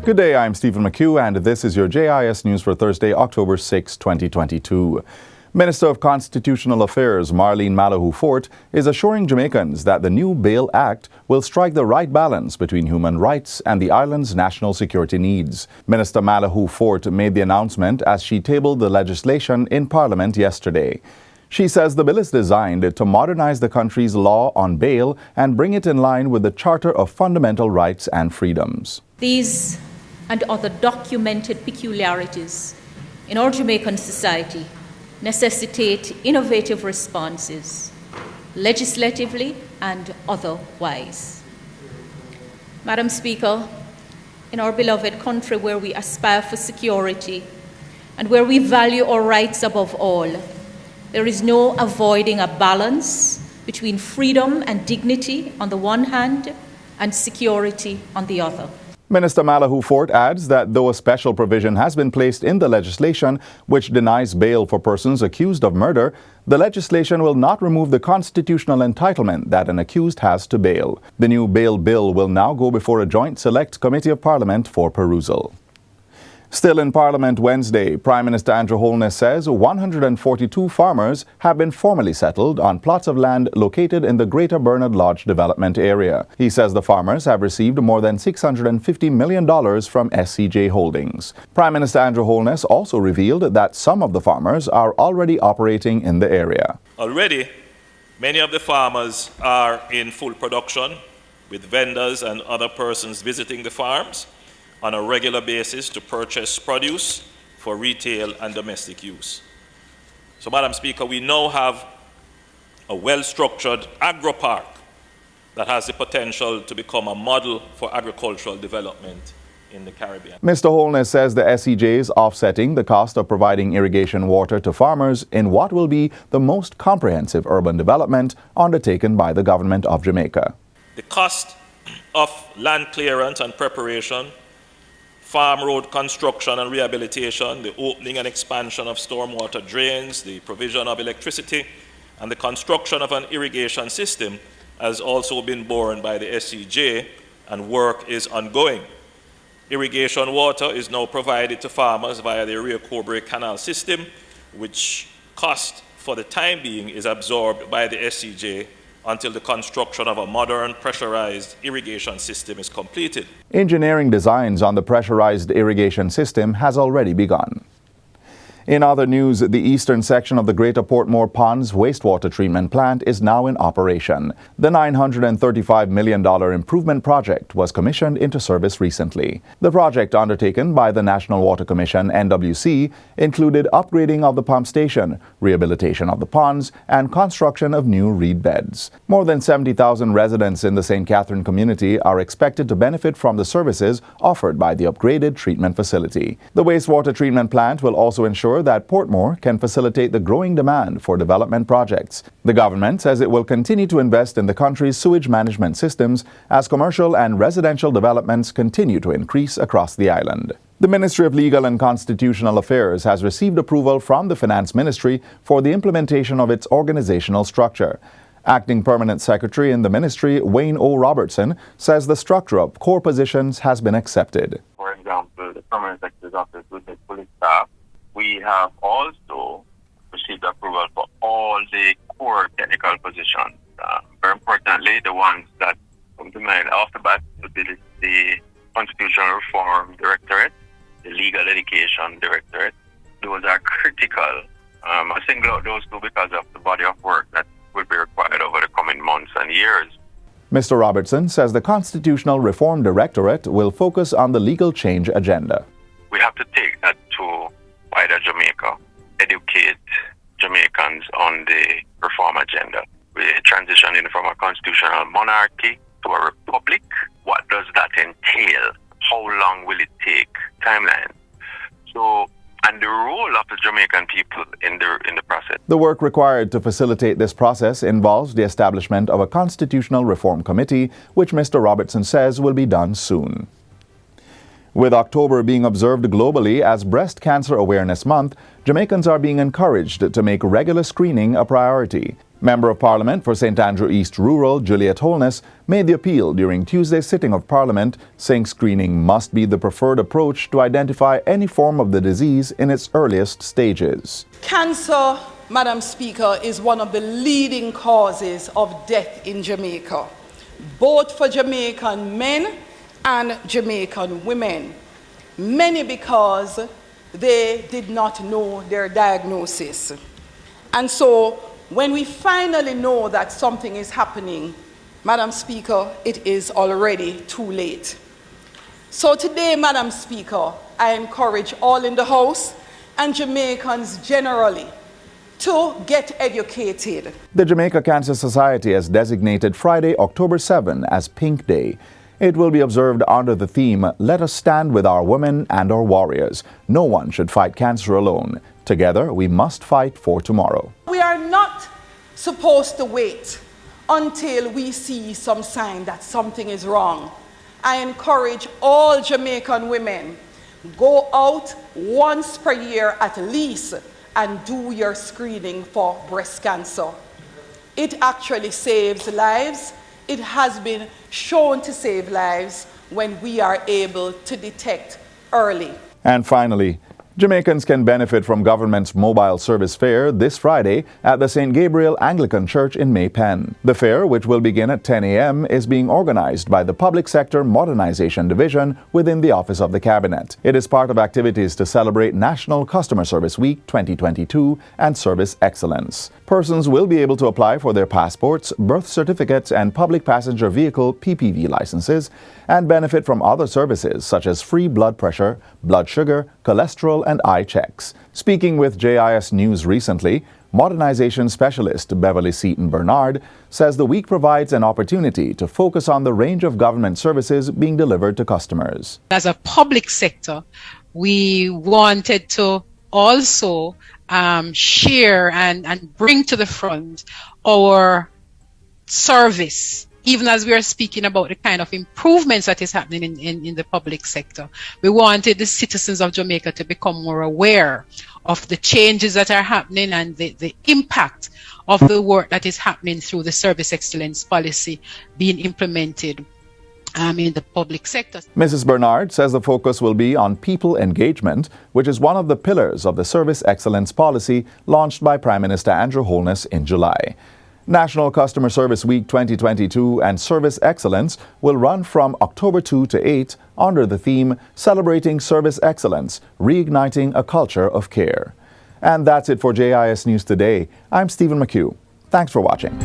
Good day, I'm Stephen McHugh, and this is your JIS News for Thursday, October 6, 2022. Minister of Constitutional Affairs Marlene Malahoo Fort is assuring Jamaicans that the new Bail Act will strike the right balance between human rights and the island's national security needs. Minister Malahoo Fort made the announcement as she tabled the legislation in Parliament yesterday. She says the bill is designed to modernize the country's law on bail and bring it in line with the Charter of Fundamental Rights and Freedoms. These and other documented peculiarities in our Jamaican society necessitate innovative responses, legislatively and otherwise. Madam Speaker, in our beloved country where we aspire for security and where we value our rights above all, there is no avoiding a balance between freedom and dignity on the one hand and security on the other. Minister Malahoo Fort adds that though a special provision has been placed in the legislation which denies bail for persons accused of murder, the legislation will not remove the constitutional entitlement that an accused has to bail. The new bail bill will now go before a joint select committee of Parliament for perusal. Still in Parliament Wednesday, Prime Minister Andrew Holness says 142 farmers have been formally settled on plots of land located in the Greater Bernard Lodge development area. He says the farmers have received more than $650 million from SCJ Holdings. Prime Minister Andrew Holness also revealed that some of the farmers are already operating in the area. Already, many of the farmers are in full production, with vendors and other persons visiting the farms on a regular basis to purchase produce for retail and domestic use. So, Madam Speaker, we now have a well-structured agro-park that has the potential to become a model for agricultural development in the Caribbean. Mr. Holness says the SCJ is offsetting the cost of providing irrigation water to farmers in what will be the most comprehensive urban development undertaken by the government of Jamaica. The cost of land clearance and preparation, farm road construction and rehabilitation, the opening and expansion of stormwater drains, the provision of electricity, and the construction of an irrigation system has also been borne by the SCJ, and work is ongoing. Irrigation water is now provided to farmers via the Rio Cobre Canal system, which cost for the time being is absorbed by the SCJ until the construction of a modern pressurized irrigation system is completed. Engineering designs on the pressurized irrigation system has already begun. In other news, the eastern section of the Greater Portmore Ponds wastewater treatment plant is now in operation. The $935 million improvement project was commissioned into service recently. The project, undertaken by the National Water Commission (NWC), included upgrading of the pump station, rehabilitation of the ponds, and construction of new reed beds. More than 70,000 residents in the St. Catherine community are expected to benefit from the services offered by the upgraded treatment facility. The wastewater treatment plant will also ensure that Portmore can facilitate the growing demand for development projects. The government says it will continue to invest in the country's sewage management systems as commercial and residential developments continue to increase across the island. The Ministry of Legal and Constitutional Affairs has received approval from the Finance Ministry for the implementation of its organizational structure. Acting Permanent Secretary in the Ministry, Wayne O. Robertson, says the structure of core positions has been accepted. For example, the Permanent Secretary's Office with the police staff. We have also received approval for all the core technical positions. Very importantly, the ones that come to mind off the bat would be the Constitutional Reform Directorate, the Legal Education Directorate. Those are critical. I single out those two because of the body of work that will be required over the coming months and years. Mr. Robertson says the Constitutional Reform Directorate will focus on the legal change agenda. We have to take that to wider Jamaica, educate Jamaicans on the reform agenda. We're transitioning from a constitutional monarchy to a republic. What does that entail? How long will it take? Timeline. And the role of the Jamaican people in the process. The work required to facilitate this process involves the establishment of a constitutional reform committee, which Mr. Robertson says will be done soon. With October being observed globally as Breast Cancer Awareness Month, Jamaicans are being encouraged to make regular screening a priority. Member of Parliament for St. Andrew East Rural, Juliet Holness, made the appeal during Tuesday's sitting of Parliament, saying screening must be the preferred approach to identify any form of the disease in its earliest stages. Cancer, Madam Speaker, is one of the leading causes of death in Jamaica, both for Jamaican men and Jamaican women. Many because they did not know their diagnosis. And so, when we finally know that something is happening, Madam Speaker, it is already too late. So today, Madam Speaker, I encourage all in the House and Jamaicans generally to get educated. The Jamaica Cancer Society has designated Friday, October 7 as Pink Day. It will be observed under the theme, "Let us stand with our women and our warriors. No one should fight cancer alone. Together, we must fight for tomorrow." We are not supposed to wait until we see some sign that something is wrong. I encourage all Jamaican women, go out once per year at least and do your screening for breast cancer. It actually saves lives. It has been shown to save lives when we are able to detect early. And finally, Jamaicans can benefit from government's mobile service fair this Friday at the St. Gabriel Anglican Church in Maypen. The fair, which will begin at 10 a.m., is being organized by the Public Sector Modernization Division within the Office of the Cabinet. It is part of activities to celebrate National Customer Service Week 2022 and Service Excellence. Persons will be able to apply for their passports, birth certificates, and public passenger vehicle (PPV) licenses and benefit from other services such as free blood pressure, blood sugar, cholesterol, and eye checks. Speaking with JIS News recently, modernization specialist Beverly Seaton Bernard says the week provides an opportunity to focus on the range of government services being delivered to customers. As a public sector, we wanted to also share and bring to the front our service. Even as we are speaking about the kind of improvements that is happening in the public sector, we wanted the citizens of Jamaica to become more aware of the changes that are happening and the impact of the work that is happening through the service excellence policy being implemented in the public sector. Mrs. Bernard says the focus will be on people engagement, which is one of the pillars of the service excellence policy launched by Prime Minister Andrew Holness in July. National Customer Service Week 2022 and Service Excellence will run from October 2 to 8 under the theme Celebrating Service Excellence, Reigniting a Culture of Care. And that's it for JIS News Today. I'm Stephen McHugh. Thanks for watching.